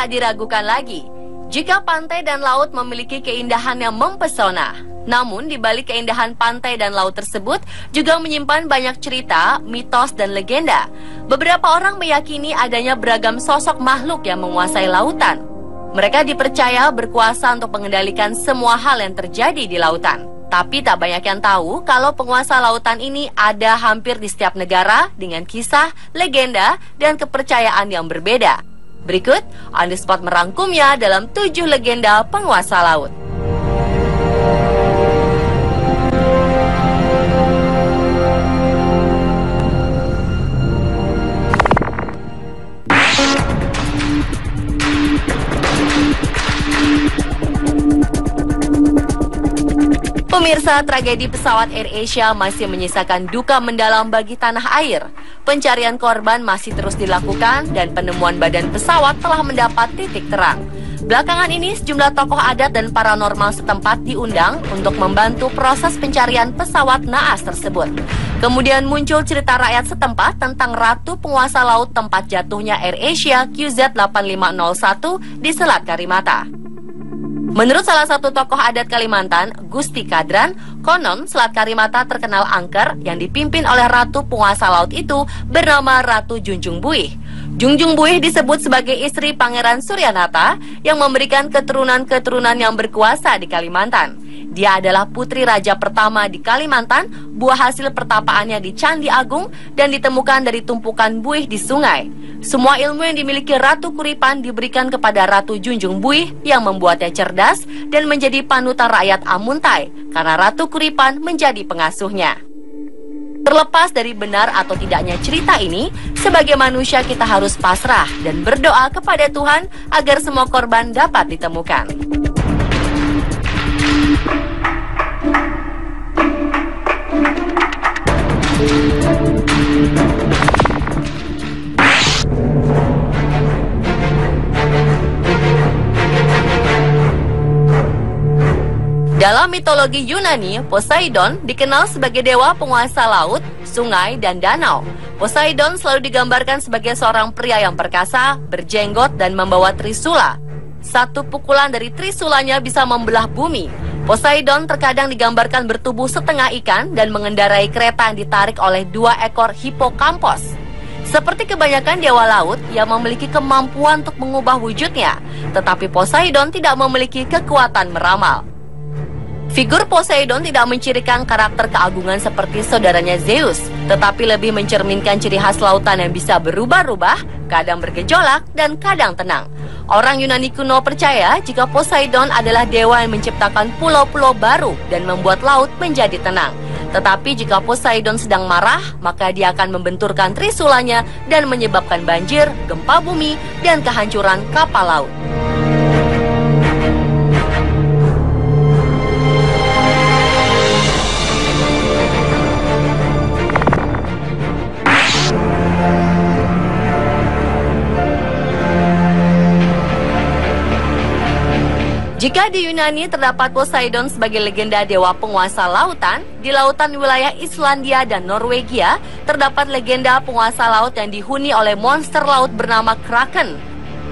tak diragukan lagi jika pantai dan laut memiliki keindahan yang mempesona. Namun di balik keindahan pantai dan laut tersebut juga menyimpan banyak cerita, mitos, dan legenda. Beberapa orang meyakini adanya beragam sosok makhluk yang menguasai lautan. Mereka dipercaya berkuasa untuk mengendalikan semua hal yang terjadi di lautan. Tapi tak banyak yang tahu kalau penguasa lautan ini ada hampir di setiap negara dengan kisah, legenda, dan kepercayaan yang berbeda. Berikut, On The Spot merangkumnya dalam 7 legenda penguasa laut. Pemirsa, tragedi pesawat AirAsia masih menyisakan duka mendalam bagi tanah air. Pencarian korban masih terus dilakukan dan penemuan badan pesawat telah mendapat titik terang. Belakangan ini sejumlah tokoh adat dan paranormal setempat diundang untuk membantu proses pencarian pesawat naas tersebut. Kemudian muncul cerita rakyat setempat tentang ratu penguasa laut tempat jatuhnya AirAsia QZ8501 di Selat Karimata. Menurut salah satu tokoh adat Kalimantan, Gusti Kadran, konon Selat Karimata terkenal angker yang dipimpin oleh ratu penguasa laut itu bernama Ratu Junjung Buih. Junjung Buih disebut sebagai istri Pangeran Suryanata yang memberikan keturunan-keturunan yang berkuasa di Kalimantan. Dia adalah putri raja pertama di Kalimantan, buah hasil pertapaannya di Candi Agung, dan ditemukan dari tumpukan buih di sungai. Semua ilmu yang dimiliki Ratu Kuripan diberikan kepada Ratu Junjung Buih yang membuatnya cerdas dan menjadi panutan rakyat Amuntai karena Ratu Kuripan menjadi pengasuhnya. Terlepas dari benar atau tidaknya cerita ini, sebagai manusia kita harus pasrah dan berdoa kepada Tuhan agar semua korban dapat ditemukan. Dalam mitologi Yunani, Poseidon dikenal sebagai dewa penguasa laut, sungai, dan danau. Poseidon selalu digambarkan sebagai seorang pria yang perkasa, berjenggot, dan membawa trisula. Satu pukulan dari trisulanya bisa membelah bumi. Poseidon terkadang digambarkan bertubuh setengah ikan dan mengendarai kereta yang ditarik oleh 2 ekor hipokampos. Seperti kebanyakan dewa laut yang memiliki kemampuan untuk mengubah wujudnya, tetapi Poseidon tidak memiliki kekuatan meramal. Figur Poseidon tidak mencirikan karakter keagungan seperti saudaranya Zeus, tetapi lebih mencerminkan ciri khas lautan yang bisa berubah-ubah, kadang bergejolak, dan kadang tenang. Orang Yunani kuno percaya jika Poseidon adalah dewa yang menciptakan pulau-pulau baru dan membuat laut menjadi tenang. Tetapi jika Poseidon sedang marah, maka dia akan membenturkan trisulanya dan menyebabkan banjir, gempa bumi, dan kehancuran kapal laut. Jika di Yunani terdapat Poseidon sebagai legenda dewa penguasa lautan, di lautan wilayah Islandia dan Norwegia terdapat legenda penguasa laut yang dihuni oleh monster laut bernama Kraken.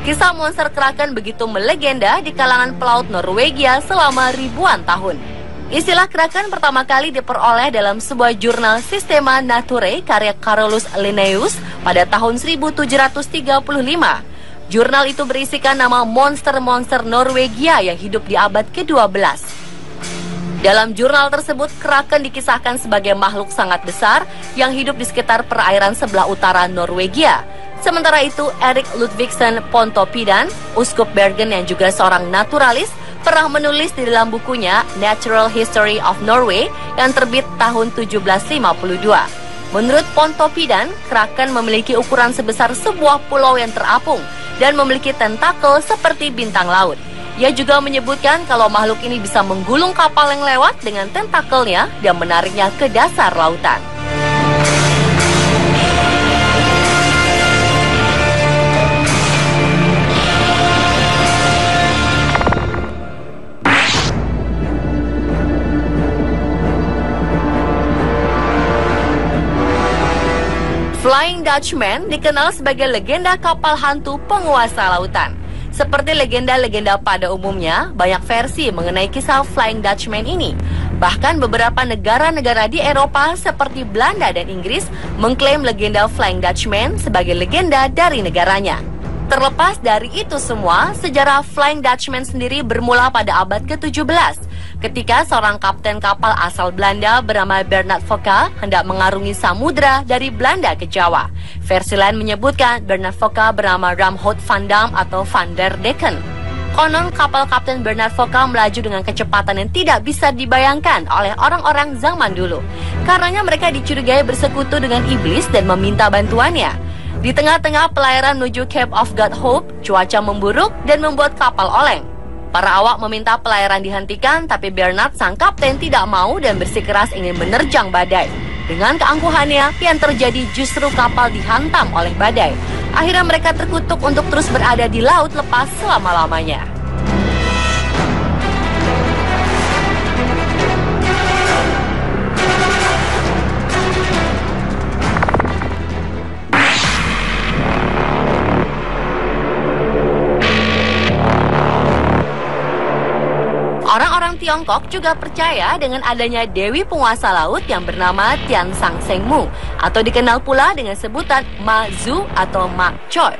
Kisah monster Kraken begitu melegenda di kalangan pelaut Norwegia selama ribuan tahun. Istilah Kraken pertama kali diperoleh dalam sebuah jurnal Systema Naturae karya Carolus Linnaeus pada tahun 1735. Jurnal itu berisikan nama monster-monster Norwegia yang hidup di abad ke-12. Dalam jurnal tersebut, Kraken dikisahkan sebagai makhluk sangat besar yang hidup di sekitar perairan sebelah utara Norwegia. Sementara itu, Erik Ludvigsen Pontoppidan, uskup Bergen yang juga seorang naturalis, pernah menulis di dalam bukunya Natural History of Norway yang terbit tahun 1752. Menurut Pontoppidan, Kraken memiliki ukuran sebesar sebuah pulau yang terapung dan memiliki tentakel seperti bintang laut. Ia juga menyebutkan kalau makhluk ini bisa menggulung kapal yang lewat dengan tentakelnya dan menariknya ke dasar lautan. Flying Dutchman dikenal sebagai legenda kapal hantu penguasa lautan. Seperti legenda-legenda pada umumnya, banyak versi mengenai kisah Flying Dutchman ini. Bahkan beberapa negara-negara di Eropa seperti Belanda dan Inggris mengklaim legenda Flying Dutchman sebagai legenda dari negaranya. Terlepas dari itu semua, sejarah Flying Dutchman sendiri bermula pada abad ke-17, ketika seorang kapten kapal asal Belanda bernama Bernard Fokker hendak mengarungi samudra dari Belanda ke Jawa. Versi lain menyebutkan Bernard Fokker bernama Ramhout van Dam atau Van der Decken. Konon kapal Kapten Bernard Fokker melaju dengan kecepatan yang tidak bisa dibayangkan oleh orang-orang zaman dulu. Karenanya mereka dicurigai bersekutu dengan iblis dan meminta bantuannya. Di tengah-tengah pelayaran menuju Cape of God Hope, cuaca memburuk dan membuat kapal oleng. Para awak meminta pelayaran dihentikan, tapi Bernard sang kapten tidak mau dan bersikeras ingin menerjang badai. Dengan keangkuhannya, yang terjadi justru kapal dihantam oleh badai. Akhirnya mereka terkutuk untuk terus berada di laut lepas selama-lamanya. Orang-orang Tiongkok juga percaya dengan adanya dewi penguasa laut yang bernama Tian Sang Seng Mu, atau dikenal pula dengan sebutan Ma Zu atau Ma Choi.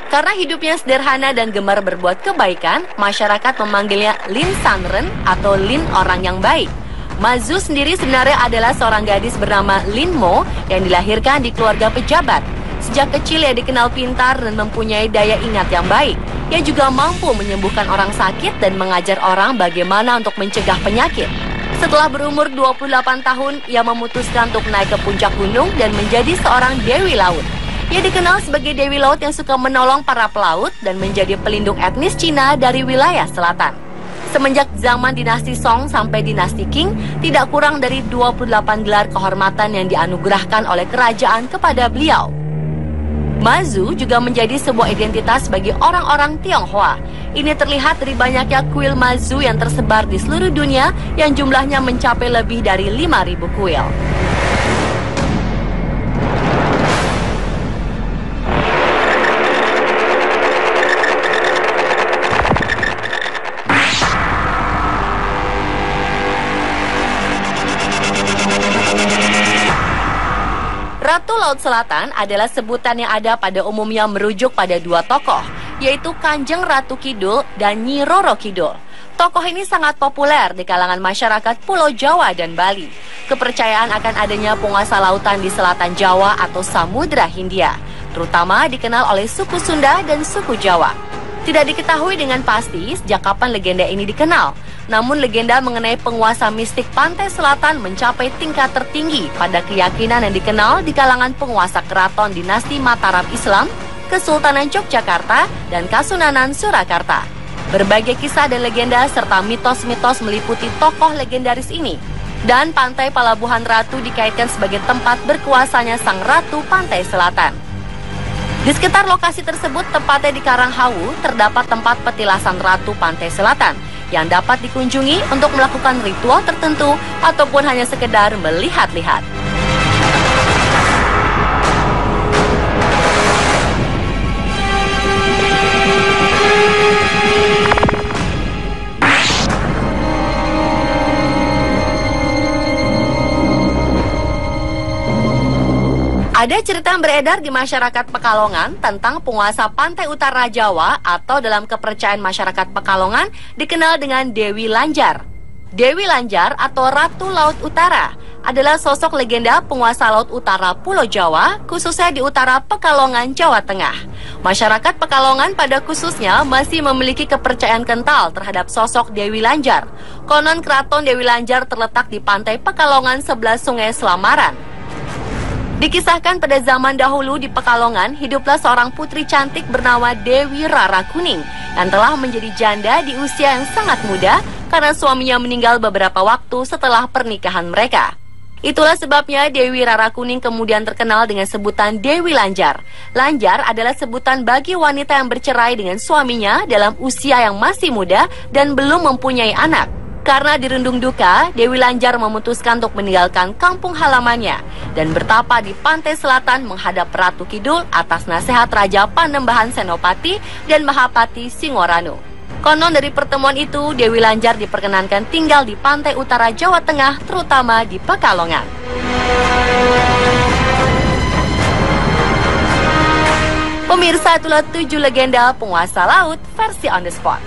Karena hidupnya sederhana dan gemar berbuat kebaikan, masyarakat memanggilnya Lin San Ren atau Lin orang yang baik. Ma Zu sendiri sebenarnya adalah seorang gadis bernama Lin Mo yang dilahirkan di keluarga pejabat. Sejak kecil ia dikenal pintar dan mempunyai daya ingat yang baik. Ia juga mampu menyembuhkan orang sakit dan mengajar orang bagaimana untuk mencegah penyakit. Setelah berumur 28 tahun, ia memutuskan untuk naik ke puncak gunung dan menjadi seorang dewi laut. Ia dikenal sebagai dewi laut yang suka menolong para pelaut dan menjadi pelindung etnis Cina dari wilayah selatan. Semenjak zaman dinasti Song sampai dinasti Qing, tidak kurang dari 28 gelar kehormatan yang dianugerahkan oleh kerajaan kepada beliau. Ma Zu juga menjadi sebuah identitas bagi orang-orang Tionghoa. Ini terlihat dari banyaknya kuil Ma Zu yang tersebar di seluruh dunia yang jumlahnya mencapai lebih dari 5.000 kuil. Ratu Laut Selatan adalah sebutan yang ada pada umumnya merujuk pada dua tokoh, yaitu Kanjeng Ratu Kidul dan Nyi Roro Kidul. Tokoh ini sangat populer di kalangan masyarakat Pulau Jawa dan Bali. Kepercayaan akan adanya penguasa lautan di selatan Jawa atau Samudra Hindia, terutama dikenal oleh suku Sunda dan suku Jawa. Tidak diketahui dengan pasti sejak kapan legenda ini dikenal. Namun legenda mengenai penguasa mistik pantai selatan mencapai tingkat tertinggi pada keyakinan yang dikenal di kalangan penguasa keraton dinasti Mataram Islam, Kesultanan Yogyakarta, dan Kasunanan Surakarta. Berbagai kisah dan legenda serta mitos-mitos meliputi tokoh legendaris ini. Dan Pantai Palabuhan Ratu dikaitkan sebagai tempat berkuasanya Sang Ratu Pantai Selatan. Di sekitar lokasi tersebut, tepatnya di Karanghawu, terdapat tempat petilasan Ratu Pantai Selatan yang dapat dikunjungi untuk melakukan ritual tertentu ataupun hanya sekedar melihat-lihat. Ada cerita yang beredar di masyarakat Pekalongan tentang penguasa pantai utara Jawa atau dalam kepercayaan masyarakat Pekalongan dikenal dengan Dewi Lanjar. Dewi Lanjar atau Ratu Laut Utara adalah sosok legenda penguasa laut utara Pulau Jawa, khususnya di utara Pekalongan, Jawa Tengah. Masyarakat Pekalongan pada khususnya masih memiliki kepercayaan kental terhadap sosok Dewi Lanjar. Konon keraton Dewi Lanjar terletak di pantai Pekalongan sebelah Sungai Selamaran. Dikisahkan pada zaman dahulu di Pekalongan, hiduplah seorang putri cantik bernama Dewi Rara Kuning yang telah menjadi janda di usia yang sangat muda karena suaminya meninggal beberapa waktu setelah pernikahan mereka. Itulah sebabnya Dewi Rara Kuning kemudian terkenal dengan sebutan Dewi Lanjar. Lanjar adalah sebutan bagi wanita yang bercerai dengan suaminya dalam usia yang masih muda dan belum mempunyai anak. Karena dirundung duka, Dewi Lanjar memutuskan untuk meninggalkan kampung halamannya dan bertapa di pantai selatan menghadap Ratu Kidul atas nasihat Raja Panembahan Senopati dan Mahapati Singoranu. Konon dari pertemuan itu, Dewi Lanjar diperkenankan tinggal di pantai utara Jawa Tengah, terutama di Pekalongan. Pemirsa, itulah 7 legenda penguasa laut versi on the spot.